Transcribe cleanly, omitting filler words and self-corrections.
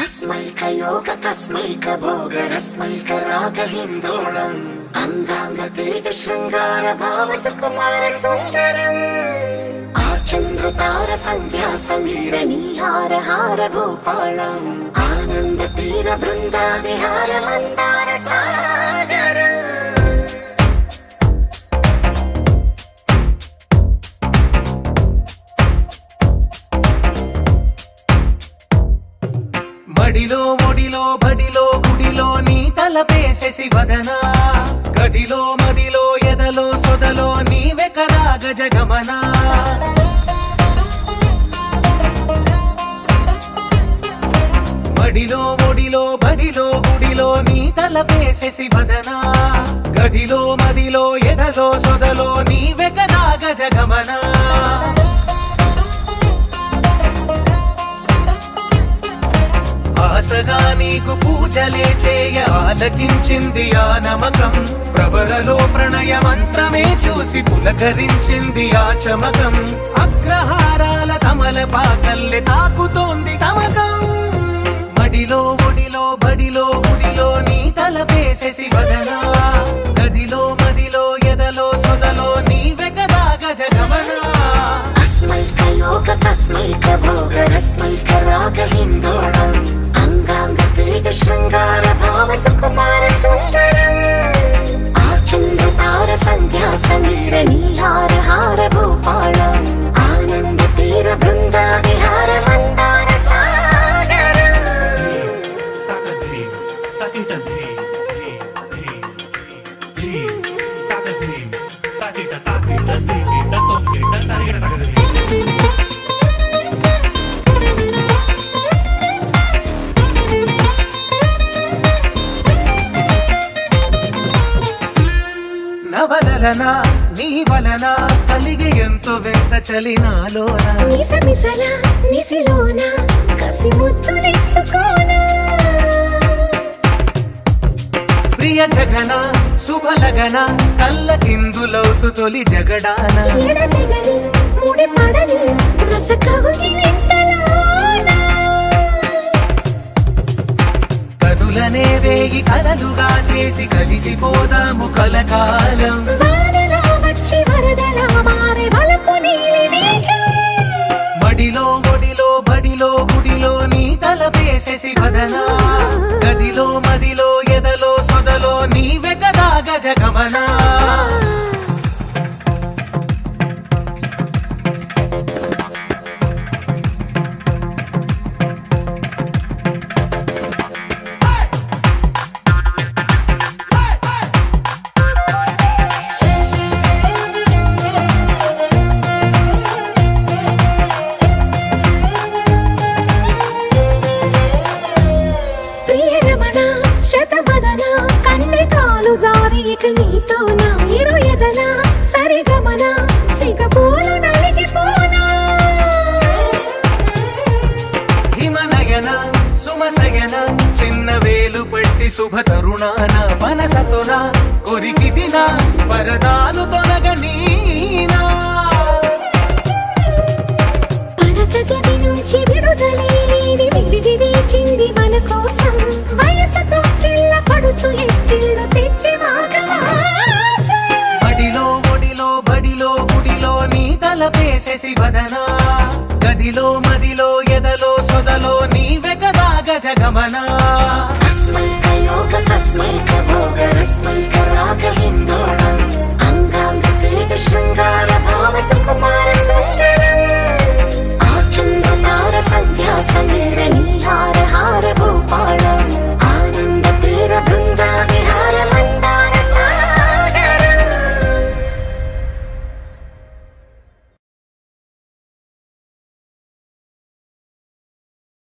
तस्मैकयोग तस्मैकभोगरस्मैकरागहिन्दोळम् अङ्गाङ्गतेज शृङ्गार भाव सुकुमार सुन्दरम् आचन्द्रतार सन्ध्या समीर नीहार हार भूपालम् आनन्द तीर बृन्दा विहार मन्दार सागरम् మడిలో ఒడిలో బడిలో గుడిలో నీ తలపేసేసి వదనా గదిలో మదిలో ఎదలో సొదలో నీవే కదా గజగమనా మడిలో ఒడిలో బడిలో గుడిలో నీ తలపేసేసి వదనా గదిలో మదిలో ఎదలో సొదలో నీవే కదా గజగమనా ఆశగా నీకు పూజలే చేయ ఆలకించింది ఆ నమకం ప్రవరలో ప్రణయ మంత్రమే చూసి పులకరించింది ఆ చమకం అగ్రహారాల కమల పాకల్లె తాకుతోంది తమకం మడిలో ఒడిలో బడిలో గుడిలో నీ తలపేసేసి వదనా గదిలో మదిలో ఎదలో సొదలో నీవే కదా గజగమనా तस्मैकयोग तस्मैकभोगरस्मैकरागहिन्दोळम् अङ्गाङ्गतेज शृङ्गार भाव सुकुमार सुन्दरम् आचन्द्रतार सन्ध्या समीर नीहार हार भूपालम् आनन्द तीर बृन्दा विहार मन्दार सागरम् నవలనా నీ వలన కలిగి ఎంతో వెంత చలినాలోన నిసమిసల నిసిలోన కసి ముద్దులిచ్చుకోనా ప్రియ జగన శుభలగన కళ్ళ కిందులవుతు తొలి జగడాన ఎడతెగని ముడి పడని రస కౌగిలింతలోన కనులనే వేగి కలలుగా చేసి కలిసిపోదాము కలకాలం వానలా వచ్చి వరదలా మారే వలపు నీలి మేఘం మడిలో ఒడిలో బడిలో గుడిలో నీ తలపేసేసి వదనా గదిలో మదిలో ఎదలో సొదలో నీవే కదా గజగమనా నీతోనా ఇరు ఎదలా సరిగమనా సిగపూలు నలిగిపోనా హిమనయన సుమసయన చిన్న వేలు పట్టి శుభ తరుణాన మనసతోన కొరికి దిన వరదాలు తొలగనీనా పడక గది నుంచి విడుదలేని విడిది వేచింది మన కోసం వయసుతో కిళ్ళ పడుచు ఎత్తిళ్ళు తెచ్చి మడిలో ఒడిలో బడిలో గుడిలో నీ తలపేసేసి వదనా గదిలో మదిలో ఎదలో సొదలో నీవే కదా గజగమనా तस्मैकयोग तस्मैकभोगरस्मैकरागहिन्दोळम्